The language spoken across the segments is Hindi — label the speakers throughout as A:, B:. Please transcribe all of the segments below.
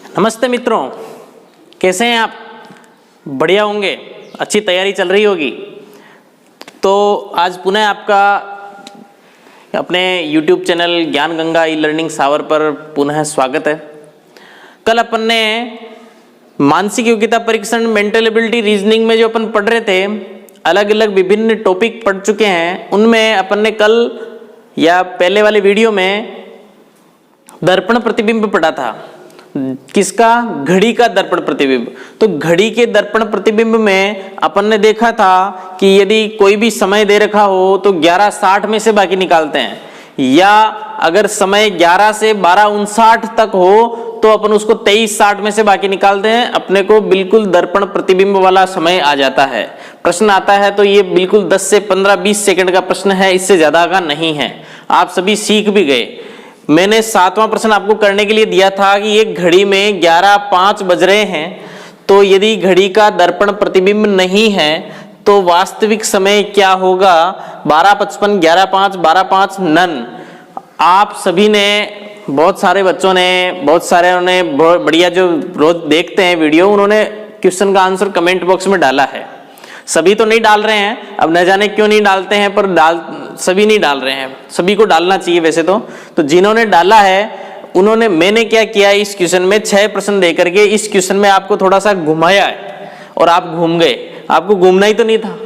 A: नमस्ते मित्रों, कैसे हैं आप? बढ़िया होंगे, अच्छी तैयारी चल रही होगी। तो आज पुनः आपका अपने YouTube चैनल ज्ञान गंगा ई लर्निंग सावर पर पुनः स्वागत है। कल अपन ने मानसिक योग्यता परीक्षण, मेंटल एबिलिटी, रीजनिंग में जो अपन पढ़ रहे थे, अलग अलग विभिन्न टॉपिक पढ़ चुके हैं। उनमें अपन ने कल या पहले वाले वीडियो में दर्पण प्रतिबिंब पढ़ा था। किसका? घड़ी का दर्पण प्रतिबिंब। तो घड़ी के दर्पण प्रतिबिंब में अपन ने देखा था कि यदि कोई भी समय दे रखा हो तो 11:60 में से बाकी निकालते हैं, या अगर समय 11 से 12:59 तक हो तो अपन उसको 23:60 में से बाकी निकालते हैं। अपने को बिल्कुल दर्पण प्रतिबिंब वाला समय आ जाता है। प्रश्न आता है तो ये बिल्कुल 10 से 15-20 सेकंड का प्रश्न है, इससे ज्यादा का नहीं है। आप सभी सीख भी गए। मैंने 7वां प्रश्न आपको करने के लिए दिया था कि एक घड़ी में 11:05 बज रहे हैं, तो यदि घड़ी का दर्पण प्रतिबिंब नहीं है तो वास्तविक समय क्या होगा? 12:55, 11:05, 12:05 नन। आप सभी ने, बहुत सारे बच्चों ने, बहुत सारे ने बढ़िया जो रोज देखते हैं वीडियो, उन्होंने क्वेश्चन का आंसर कमेंट बॉक्स में डाला है। सभी तो नहीं डाल रहे हैं, अब न जाने क्यों नहीं डालते हैं, पर सभी नहीं डाल रहे हैं। सभी को डालना चाहिए वैसे तो जिन्होंने डाला है उन्होंने, मैंने क्या किया, इस क्वेश्चन में 6 प्रश्न दे करके इस क्वेश्चन में आपको थोड़ा सा घुमाया है और आप घूम गए। आपको घूमना ही तो नहीं था।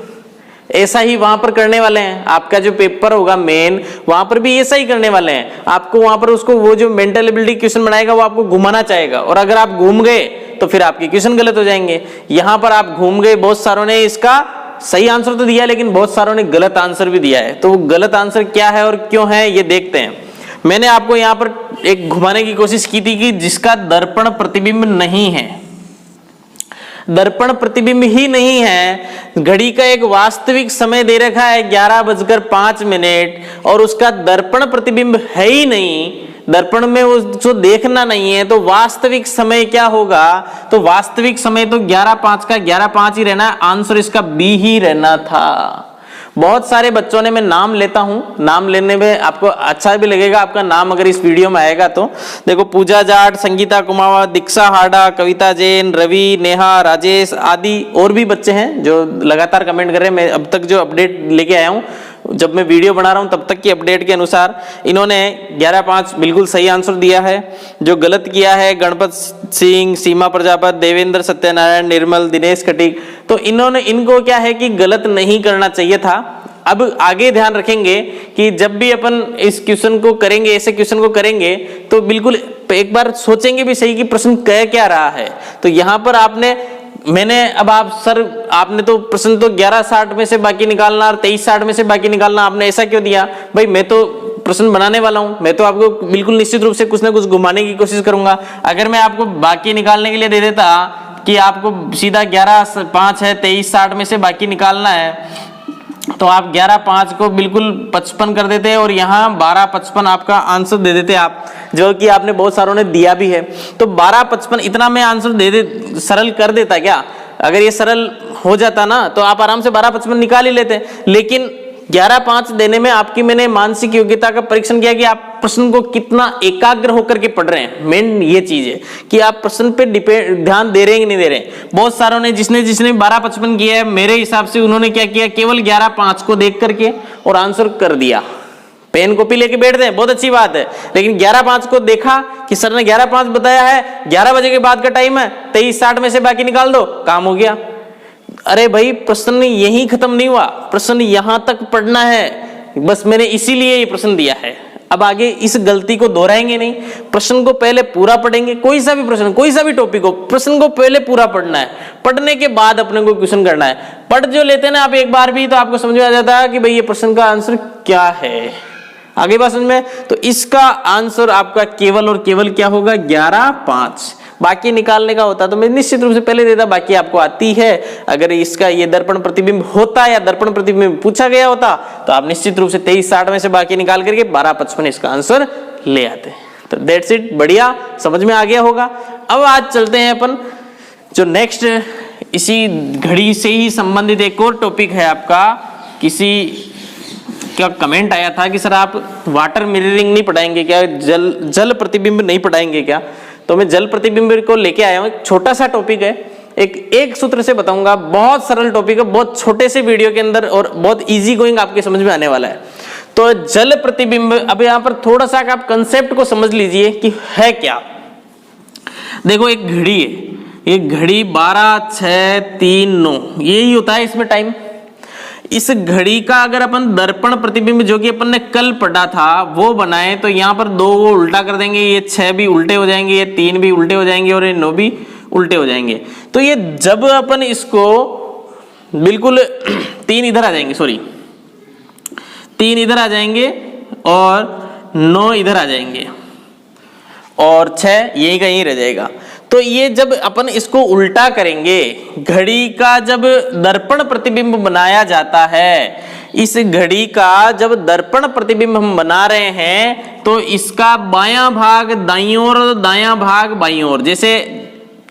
A: ऐसा ही वहां पर करने वाले हैं। आपका जो पेपर होगा मेन, वहां पर भी ऐसा ही करने वाले हैं। आपको वहां पर उसको, वो जो मेंटल एबिलिटी क्वेश्चन बनाएगा वो आपको घुमाना चाहेगा, और अगर आप घूम गए तो फिर आपके क्वेश्चन गलत हो जाएंगे। यहां पर आप घूम गए, बहुत सारों ने इसका सही आंसर तो दिया लेकिन बहुत सारों ने गलत आंसर भी दिया है। तो वो गलत आंसर क्या है और क्यों है ये देखते हैं। मैंने आपको यहां पर एक घुमाने की कोशिश की थी कि जिसका दर्पण प्रतिबिंब नहीं है, दर्पण प्रतिबिंब ही नहीं है, घड़ी का एक वास्तविक समय दे रखा है 11:05 और उसका दर्पण प्रतिबिंब है ही नहीं, दर्पण में उसको देखना नहीं है, तो वास्तविक समय क्या होगा? तो वास्तविक समय तो 11:05 का 11:05 ही रहना है। आंसर इसका बी ही रहना था। बहुत सारे बच्चों ने, मैं नाम लेता हूं, नाम लेने में आपको अच्छा भी लगेगा, आपका नाम अगर इस वीडियो में आएगा तो। देखो, पूजा जाट, संगीता कुमावा, दीक्षा हाडा, कविता जैन, रवि, नेहा, राजेश आदि और भी बच्चे हैं जो लगातार कमेंट कर रहे हैं। मैं अब तक जो अपडेट लेके आया हूं, जब मैं वीडियो बना रहा हूं तब तक की अपडेट के अनुसार इन्होंने 11:05 बिल्कुल सही आंसर दिया है। जो गलत किया है, गणपत सिंह, सीमा प्रजापत, देवेंद्र सत्यनारायण, निर्मल, दिनेश कटिक, तो इनको क्या है कि गलत नहीं करना चाहिए था। अब आगे ध्यान रखेंगे कि जब भी अपन इस क्वेश्चन को करेंगे, ऐसे क्वेश्चन को करेंगे, तो बिल्कुल एक बार सोचेंगे भी सही कि प्रश्न कह क्या रहा है। तो यहां पर आपने तो प्रश्न तो 11:60 में से बाकी निकालना और 23:60 में से बाकी निकालना, आपने ऐसा क्यों दिया? भाई मैं तो प्रश्न बनाने वाला हूं, मैं तो आपको बिल्कुल निश्चित रूप से कुछ ना कुछ घुमाने की कोशिश करूंगा। अगर मैं आपको बाकी निकालने के लिए दे देता कि आपको सीधा 11:05 है, 23:60 में से बाकी निकालना है, तो आप 11:05 को बिल्कुल 55 कर देते और यहाँ 12:55 आपका आंसर दे देते आप, जो कि आपने बहुत सारों ने दिया भी है। तो 12:55 इतना मैं आंसर सरल कर देता क्या? अगर ये सरल हो जाता ना तो आप आराम से 12:55 निकाल ही लेते। लेकिन 11:05 देने में आपकी, मैंने मानसिक योग्यता का परीक्षण किया कि आप प्रश्न को कितना एकाग्र होकर के पढ़ रहे हैं। मेन ये चीज है कि आप प्रश्न पे ध्यान दे रहे हैं कि नहीं दे रहे हैं। बहुत सारों ने, जिसने 12:55 किया है, मेरे हिसाब से उन्होंने क्या किया, केवल 11:05 को देख करके और आंसर कर दिया। पेन कॉपी लेके बैठ गए, बहुत अच्छी बात है, लेकिन 11:05 को देखा कि सर ने 11:05 बताया है, 11 बजे के बाद का टाइम है, 23:60 में से बाकी निकाल दो, काम हो गया। अरे भाई, प्रश्न यहीं खत्म नहीं हुआ, प्रश्न यहां तक पढ़ना है, बस मैंने इसीलिए ये प्रश्न दिया है। अब आगे इस गलती को दोहराएंगे नहीं। प्रश्न को पहले पूरा पढ़ेंगे, कोई सा भी प्रश्न, कोई सा भी टॉपिक हो, प्रश्न को पहले पूरा पढ़ना है, पढ़ने के बाद अपने को क्वेश्चन करना है। पढ़ जो लेते हैं ना आप एक बार भी, तो आपको समझ में आ जाता है कि भाई ये प्रश्न का आंसर क्या है। आगे बात समझ में? तो इसका आंसर आपका केवल और केवल क्या होगा? 11:05। बाकी निकालने का होता तो मैं निश्चित रूप से पहले देता, बाकी आपको आती है। अगर इसका ये दर्पण प्रतिबिंब होता या दर्पण प्रतिबिंब पूछा गया होता तो आप निश्चित रूप से 23:60 में से बाकी निकाल करके 12:55 इसका आंसर ले आते। तो दैट्स इट, बढ़िया, समझ में आ गया होगा। अब आज चलते हैं अपन जो नेक्स्ट, इसी घड़ी से ही संबंधित एक और टॉपिक है आपका। किसी का कमेंट आया था कि सर आप वाटर मिररिंग नहीं पढ़ाएंगे क्या, जल प्रतिबिंब नहीं पढ़ाएंगे क्या? तो तो मैं जल प्रतिबिंब को लेके आया हूं। एक छोटा सा टॉपिक है, एक सूत्र से बताऊंगा, बहुत सरल टॉपिक है, बहुत छोटे से वीडियो के अंदर और बहुत इजी गोइंग आपके समझ में आने वाला है। तो जल प्रतिबिंब, अब यहां पर थोड़ा सा आप कंसेप्ट को समझ लीजिए कि है क्या। देखो एक घड़ी है, ये घड़ी 12, 6, 3, 9 यही होता है इसमें टाइम। इस घड़ी का अगर अपन दर्पण प्रतिबिंब जो कि अपन ने कल पढ़ा था वो बनाए तो यहाँ पर 2 को उल्टा कर देंगे, ये 6 भी उल्टे हो जाएंगे, ये 3 भी उल्टे हो जाएंगे और ये 9 भी उल्टे हो जाएंगे। तो ये जब अपन इसको बिल्कुल 3 इधर आ जाएंगे, सॉरी 3 इधर आ जाएंगे और 9 इधर आ जाएंगे और 6 यही का यही रह जाएगा। तो ये जब अपन इसको उल्टा करेंगे, घड़ी का जब दर्पण प्रतिबिंब बनाया जाता है, इस घड़ी का जब दर्पण प्रतिबिंब हम बना रहे हैं तो इसका बायां भाग दाईं ओर और दायां भाग बाईं ओर, जैसे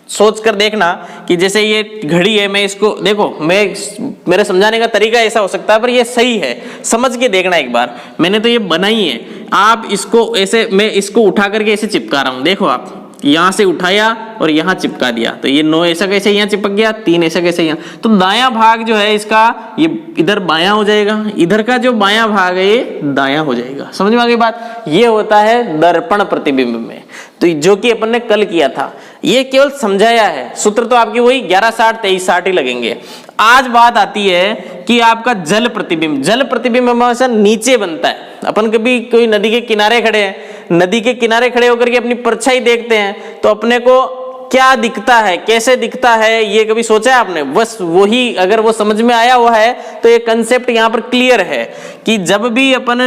A: सोच कर देखना कि जैसे ये घड़ी है, मैं इसको देखो, मेरे समझाने का तरीका ऐसा हो सकता है पर ये सही है, समझ के देखना एक बार। मैंने तो ये बनाई है, आप इसको ऐसे, मैं इसको उठा करके ऐसे चिपका रहा हूं, देखो आप यहां से उठाया और यहां चिपका दिया तो ये 9 ऐसा कैसे यहां चिपक गया, 3 ऐसा कैसे यहां। तो दायां भाग जो है इसका ये इधर बायां हो जाएगा, इधर का जो बायां भाग है ये दायां हो जाएगा। समझ में आ गई बात। ये होता है दर्पण प्रतिबिंब में, तो जो कि अपन ने कल किया था, ये केवल समझाया है। सूत्र तो आपकी वही 11, 60, 23, 60 ही लगेंगे। आज बात आती है कि आपका जल प्रतिबिंब, जल प्रतिबिंब हमेशा नीचे बनता है। अपन कभी कोई नदी के किनारे खड़े हैं, नदी के किनारे खड़े होकर के अपनी परछाई देखते हैं तो अपने को क्या दिखता है, कैसे दिखता है, ये कभी सोचा है आपने? बस वही, अगर वो समझ में आया हुआ है तो ये कंसेप्ट यहाँ पर क्लियर है कि जब भी अपन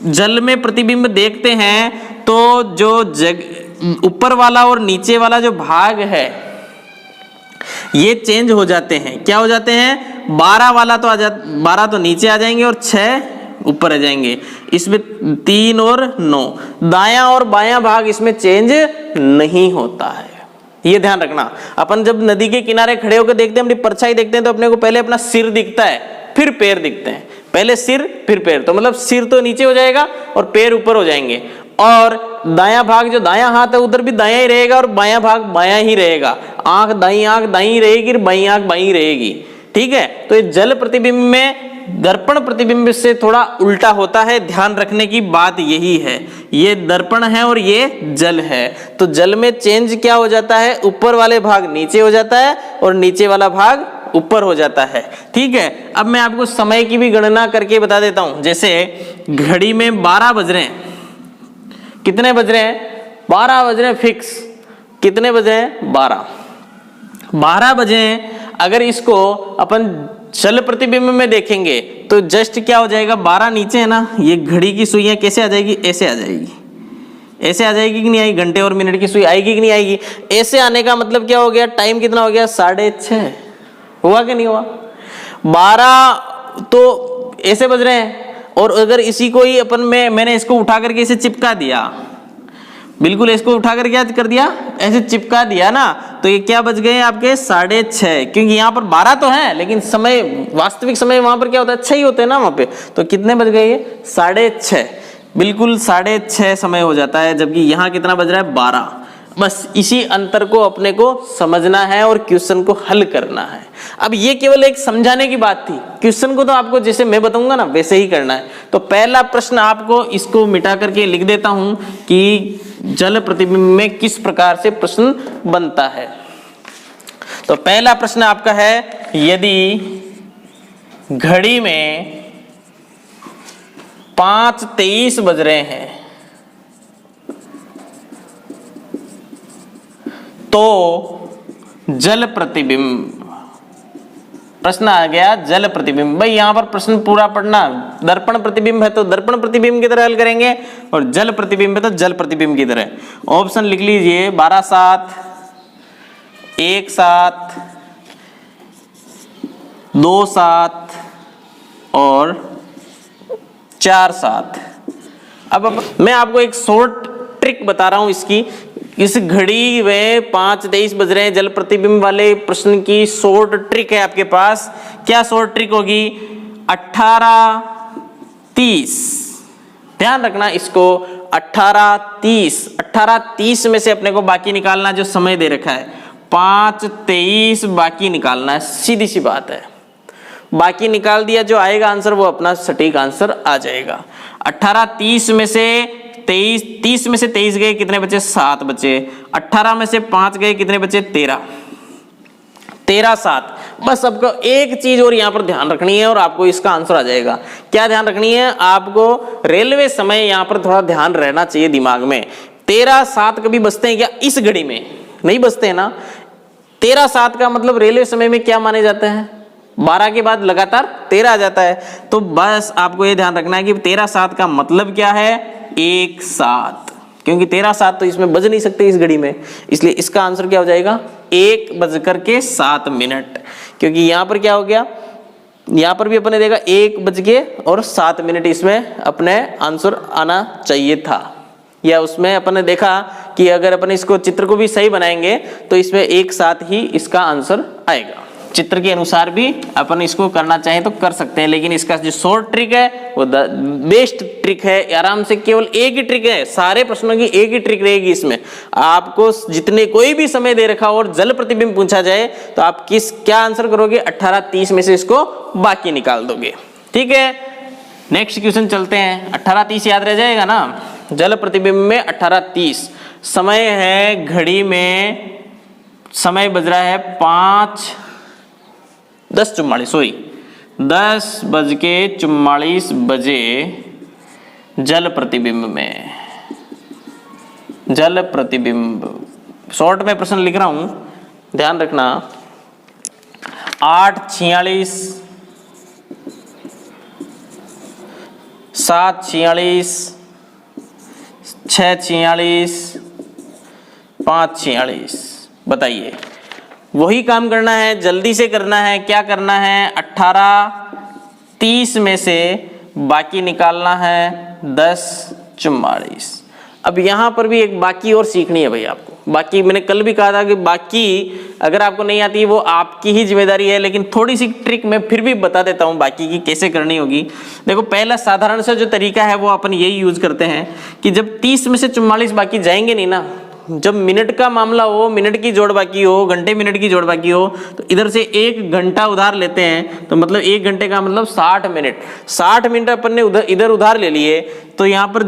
A: जल में प्रतिबिंब देखते हैं तो जो ऊपर वाला और नीचे वाला जो भाग है ये चेंज हो जाते हैं। क्या हो जाते हैं? 12 वाला तो 12 तो नीचे आ जाएंगे और 6 ऊपर आ जाएंगे। इसमें 3 और 9 दायां और बायां भाग इसमें चेंज नहीं होता है, ये ध्यान रखना। अपन जब नदी के किनारे खड़े होकर देखते हैं, अपनी परछाई देखते हैं तो अपने को पहले अपना सिर दिखता है, फिर पैर दिखते हैं। पहले सिर फिर पैर, तो मतलब सिर तो नीचे हो जाएगा और पैर ऊपर हो जाएंगे। और दायां भाग, जो दायां हाथ है उधर भी दायां ही रहेगा और बायां भाग बायां ही रहेगा। आंख दाईं रहेगी, बाईं आंख बाईं रहेगी। ठीक है, तो ये जल प्रतिबिंब में दर्पण प्रतिबिंब से थोड़ा उल्टा होता है, ध्यान रखने की बात यही है। ये दर्पण है और ये जल है, तो जल में चेंज क्या हो जाता है? ऊपर वाले भाग नीचे हो जाता है और नीचे वाला भाग ऊपर हो जाता है। ठीक है, अब मैं आपको समय की भी गणना करके बता देता हूं। जैसे घड़ी में 12 बज रहे हैं, कितने बज रहे हैं? 12 बज रहे हैं फिक्स। कितने बज रहे हैं? 12 बजे हैं। अगर इसको अपन जल प्रतिबिंब में देखेंगे तो जस्ट क्या हो जाएगा? 12 नीचे है ना, ये घड़ी की सुइयां कैसे आ जाएगी? ऐसे आ जाएगी। ऐसे आ जाएगी कि नहीं आएगी? घंटे और मिनट की सुई आएगी कि नहीं आएगी? ऐसे आने का मतलब क्या हो गया? टाइम कितना हो गया? 6:30 हुआ कि नहीं हुआ? 12 तो ऐसे बज रहे हैं। और अगर इसी को ही अपन मैंने इसको उठा करके इसे चिपका दिया, बिल्कुल इसको उठा कर क्या कर दिया? ऐसे चिपका दिया ना, तो ये क्या बज गए आपके? 6:30। क्योंकि यहाँ पर 12 तो है लेकिन समय, वास्तविक समय वहां पर क्या होता है? 6 ही होते हैं ना वहां पे। तो कितने बज गए ये? 6:30। बिल्कुल 6:30 समय हो जाता है, जबकि यहाँ कितना बज रहा है? 12। बस इसी अंतर को अपने को समझना है और क्वेश्चन को हल करना है। अब ये केवल एक समझाने की बात थी, क्वेश्चन को तो आपको जैसे मैं बताऊंगा ना वैसे ही करना है। तो पहला प्रश्न आपको इसको मिटा करके लिख देता हूं कि जल प्रतिबिंब में किस प्रकार से प्रश्न बनता है। तो पहला प्रश्न आपका है, यदि घड़ी में 5:23 बज रहे हैं तो जल प्रतिबिंब, प्रश्न आ गया जल प्रतिबिंब। भाई यहां पर प्रश्न पूरा पढ़ना। दर्पण प्रतिबिंब है तो दर्पण प्रतिबिंब की तरह हल करेंगे और जल प्रतिबिंब है तो जल प्रतिबिंब की तरह। ऑप्शन लिख लीजिए, 12/7, 1/7, 2/7 और 4/7। अब मैं आपको एक शॉर्ट ट्रिक बता रहा हूं इसकी। इस घड़ी में 5:23 बज रहे हैं, जल प्रतिबिंब वाले प्रश्न की शॉर्ट ट्रिक है आपके पास। क्या शॉर्ट ट्रिक होगी? 18:30। ध्यान रखना इसको, 18:30 में से अपने को बाकी निकालना, जो समय दे रखा है 5:23 बाकी निकालना है, सीधी सी बात है। बाकी निकाल दिया, जो आएगा आंसर वो अपना सटीक आंसर आ जाएगा। 18:30 में से 30 में से 23 गए, कितने बचे? 7 बचे। 18 में से 5 गए, कितने बचे? 13 7। बस आपको एक चीज और यहां पर ध्यान रखनी है और आपको इसका आंसर आ जाएगा। क्या ध्यान रखनी है आपको? रेलवे समय यहां पर थोड़ा ध्यान रहना चाहिए दिमाग में। 13 7 कभी बचते हैं क्या? इस घड़ी में नहीं बचते हैं ना। 13 7 का मतलब रेलवे समय में क्या माने जाते हैं? 12 के बाद लगातार 13 आ जाता है। तो बस आपको ये ध्यान रखना है कि 13 7 का मतलब क्या है? एक साथ, क्योंकि 13 7 तो इसमें बज नहीं सकते इस घड़ी में, इसलिए इसका आंसर क्या हो जाएगा? 1:07, क्योंकि यहां पर क्या हो गया, यहां पर भी अपने देखा 1:07, इसमें अपने आंसर आना चाहिए था, या उसमें अपने देखा कि अगर अपन इसको चित्र को भी सही बनाएंगे तो इसमें एक साथ ही इसका आंसर आएगा। चित्र के अनुसार भी अपन इसको करना चाहें तो कर सकते हैं, लेकिन इसका जो शॉर्ट ट्रिक है वो बेस्ट ट्रिक है। आराम से केवल एक ही ट्रिक है, सारे प्रश्नों की एक ही ट्रिक रहेगी इसमें। आपको जितने कोई भी समय दे रखा हो और जल प्रतिबिंब पूछा जाए तो आप क्या आंसर करोगे? 18:30 में से इसको बाकी निकाल दोगे। ठीक है, नेक्स्ट क्वेश्चन चलते हैं। 18:30 याद रह जाएगा ना। जल प्रतिबिंब में 18:30 समय है, घड़ी में समय बज रहा है 10:44 बजे जल प्रतिबिंब में, जल प्रतिबिंब शॉर्ट में प्रश्न लिख रहा हूं, ध्यान रखना। 8:46 7:46 6:46 5:46, बताइए। वही काम करना है, जल्दी से करना है। क्या करना है? 18:30 में से बाकी निकालना है 10:44। अब यहां पर भी एक बाकी और सीखनी है भाई आपको। बाकी मैंने कल भी कहा था कि बाकी अगर आपको नहीं आती वो आपकी ही जिम्मेदारी है, लेकिन थोड़ी सी ट्रिक मैं फिर भी बता देता हूं बाकी की कैसे करनी होगी। देखो, पहला साधारण सा जो तरीका है वो अपन यही यूज करते हैं कि जब 30 में से 44 बाकी जाएंगे नहीं ना, जब मिनट का मामला हो, मिनट की जोड़ बाकी हो, घंटे मिनट की जोड़ बाकी हो, तो इधर से 1 घंटा उधार लेते हैं, तो मतलब 1 घंटे का मतलब 60 मिनट। 60 मिनट अपन ने इधर उधार ले लिए, तो यहाँ पर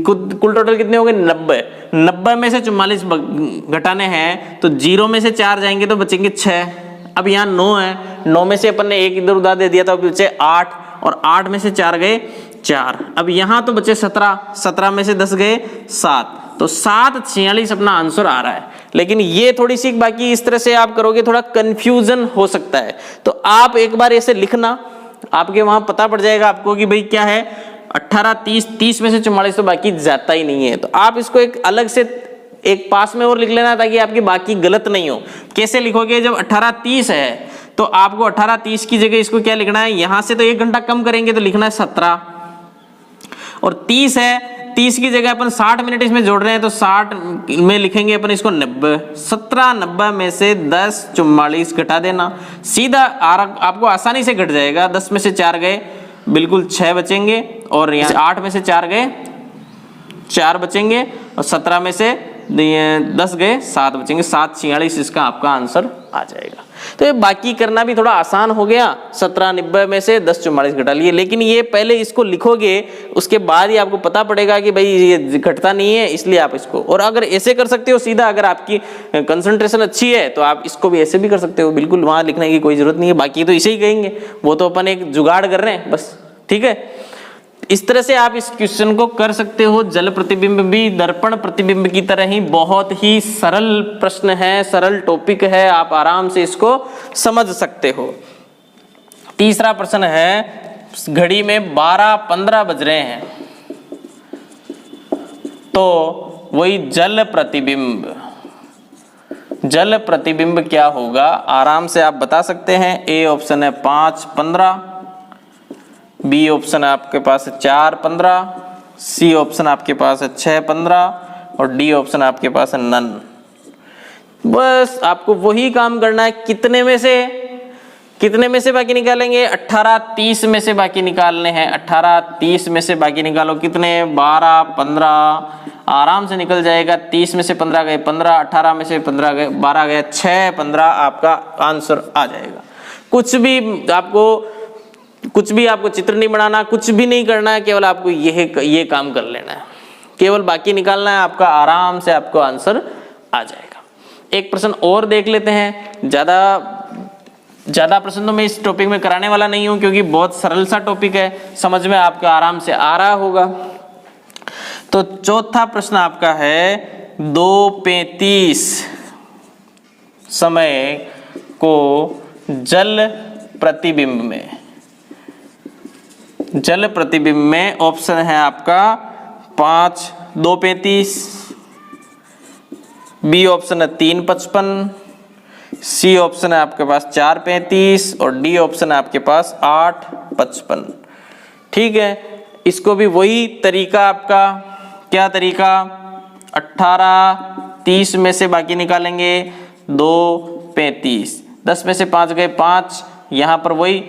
A: कुल टोटल कितने हो गए? 90। 90 में से 44 घटाने हैं, तो 0 में से 4 जाएंगे तो बचेंगे 6। अब यहाँ 9 है, 9 में से अपन ने 1 इधर उधार दे दिया तो अब बचे 8, और 8 में से 4 गए 4। अब यहाँ तो बचे 17, 17 में से 10 गए 7, तो 7:46 अपना आंसर आ रहा है। लेकिन ये थोड़ी सी बाकी इस तरह से आप करोगे, थोड़ा कंफ्यूजन हो सकता है, तो आप एक बार ऐसे लिखना, आपके वहां पता पड़ जाएगा आपको कि भाई क्या है। 18:30 में से 44 तो बाकी जाता ही नहीं है, तो आप इसको एक अलग से एक पास में और लिख लेना ताकि आपकी बाकी गलत नहीं हो। कैसे लिखोगे? जब 18:30 है तो आपको 18:30 की जगह इसको क्या लिखना है? यहां से तो 1 घंटा कम करेंगे तो लिखना है 17, और 30 है, 30 की जगह अपन 60 मिनट इसमें जोड़ रहे हैं तो 60 में लिखेंगे अपन इसको 90। 17 90 में से 10:44 घटा देना, सीधा आपको आसानी से घट जाएगा। 10 में से 4 गए, बिल्कुल 6 बचेंगे, और यहाँ 8 में से 4 गए 4 बचेंगे, और 17 में से 10 गए 7 बचेंगे। 7:46 इसका आपका आंसर आ जाएगा। तो ये बाकी करना भी थोड़ा आसान हो गया। 17 90 में से 10:44 घटा लिए, लेकिन ये पहले इसको लिखोगे, उसके बाद ही आपको पता पड़ेगा कि भाई ये घटता नहीं है, इसलिए आप इसको, और अगर ऐसे कर सकते हो सीधा, अगर आपकी कंसंट्रेशन अच्छी है तो आप इसको भी ऐसे भी कर सकते हो, बिल्कुल वहां लिखने की कोई जरूरत नहीं है। बाकी तो इसे ही कहेंगे, वो तो अपन एक जुगाड़ कर रहे हैं बस। ठीक है, इस तरह से आप इस क्वेश्चन को कर सकते हो। जल प्रतिबिंब भी दर्पण प्रतिबिंब की तरह ही बहुत ही सरल प्रश्न है, सरल टॉपिक है, आप आराम से इसको समझ सकते हो। तीसरा प्रश्न है, घड़ी में 12:15 बज रहे हैं, तो वही जल प्रतिबिंब, जल प्रतिबिंब क्या होगा? आराम से आप बता सकते हैं। ए ऑप्शन है 5:15, बी ऑप्शन आपके पास है 4:15, सी ऑप्शन आपके पास है 6:15, और डी ऑप्शन आपके पास है नन। बस आपको वही काम करना है। कितने में से कितने में से बाकी निकालेंगे? 18 30 में से बाकी निकालने हैं। 18 30 में से बाकी निकालो, कितने? 12 15 आराम से निकल जाएगा। 30 में से 15 गए 15, 18 में से 15 गए 12 गए 6, 15 आपका आंसर आ जाएगा। कुछ भी आपको चित्र नहीं बनाना, कुछ भी नहीं करना है, केवल आपको ये काम कर लेना है, केवल बाकी निकालना है, आपका आराम से आपको आंसर आ जाएगा। एक प्रश्न और देख लेते हैं। ज्यादा प्रश्न तो मैं इस टॉपिक में कराने वाला नहीं हूं, क्योंकि बहुत सरल सा टॉपिक है, समझ में आपका आराम से आ रहा होगा। तो चौथा प्रश्न आपका है 2:35 समय को जल प्रतिबिंब में ऑप्शन है आपका 5 2:35, बी ऑप्शन है 3:55, सी ऑप्शन है आपके पास 4:35 और डी ऑप्शन है आपके पास 8:55। ठीक है, इसको भी वही तरीका आपका, क्या तरीका? 18 30 में से बाकी निकालेंगे 2:35, 10 में से 5 गए 5, यहाँ पर वही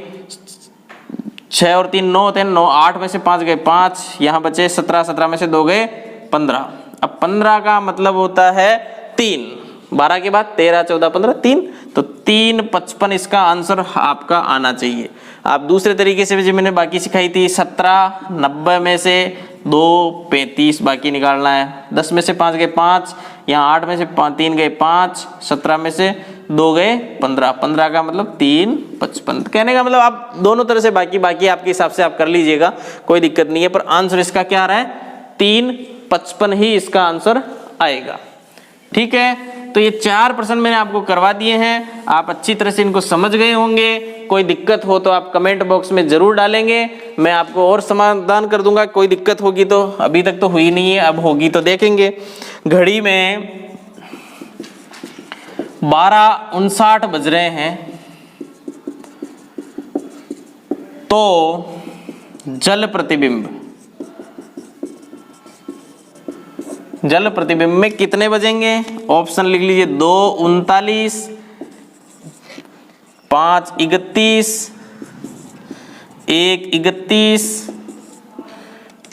A: 6 और 3 9 होते हैं 9, 8 में से 5 गए 5, यहाँ बचे 17, 17 में से 2 गए 15। अब 15 का मतलब होता है 3, 12 के बाद 13 14 15 3, तो 3:55 इसका आंसर आपका आना चाहिए। आप दूसरे तरीके से भी जो मैंने बाकी सिखाई थी, 17 90 में से 2:35 बाकी निकालना है। 10 में से 5 गए 5, यहाँ 8 में से 3 गए 5, 17 में से 2 गए 15, 15 का मतलब 3:55। कहने का मतलब आप दोनों तरह से बाकी आपके हिसाब से आप कर लीजिएगा, कोई दिक्कत नहीं है, पर आंसर इसका क्या आ रहा है? 3:55 ही इसका आंसर आएगा। ठीक है, तो ये 4 प्रश्न मैंने आपको करवा दिए हैं, आप अच्छी तरह से इनको समझ गए होंगे। कोई दिक्कत हो तो आप कमेंट बॉक्स में जरूर डालेंगे, मैं आपको और समाधान कर दूंगा। कोई दिक्कत होगी तो, अभी तक तो हुई नहीं है, अब होगी तो देखेंगे। घड़ी में 12:59 बज रहे हैं, तो जल प्रतिबिंब में कितने बजेंगे? ऑप्शन लिख लीजिए, 2:39, 5:31, 1:31,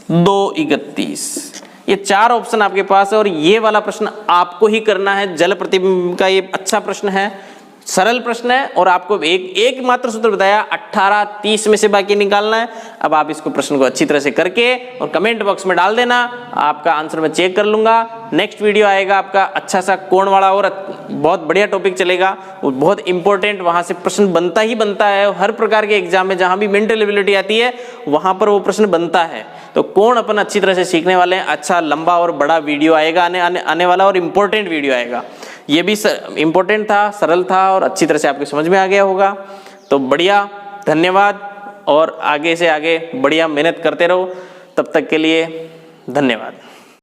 A: 2:31। ये 4 ऑप्शन आपके पास है और ये वाला प्रश्न आपको ही करना है। जल प्रतिबिंब का ये अच्छा प्रश्न है, सरल प्रश्न है, और आपको एक मात्र सूत्र बताया, 18 30 में से बाकी निकालना है। अब आप इसको प्रश्न को अच्छी तरह से करके और कमेंट बॉक्स में डाल देना, आपका आंसर मैं चेक कर लूंगा। नेक्स्ट वीडियो आएगा आपका अच्छा सा कोण वाला, और बहुत बढ़िया टॉपिक चलेगा, वो बहुत इंपॉर्टेंट, वहां से प्रश्न बनता ही बनता है। हर प्रकार के एग्जाम में जहां भी मेंटल एबिलिटी आती है वहां पर वो प्रश्न बनता है। तो कोण अपन अच्छी तरह से सीखने वाले हैं। अच्छा लंबा और बड़ा वीडियो आएगा आने वाला, और इम्पोर्टेंट वीडियो आएगा। ये भी इम्पोर्टेंट था, सरल था, और अच्छी तरह से आपको समझ में आ गया होगा। तो बढ़िया, धन्यवाद, और आगे से आगे बढ़िया मेहनत करते रहो। तब तक के लिए धन्यवाद।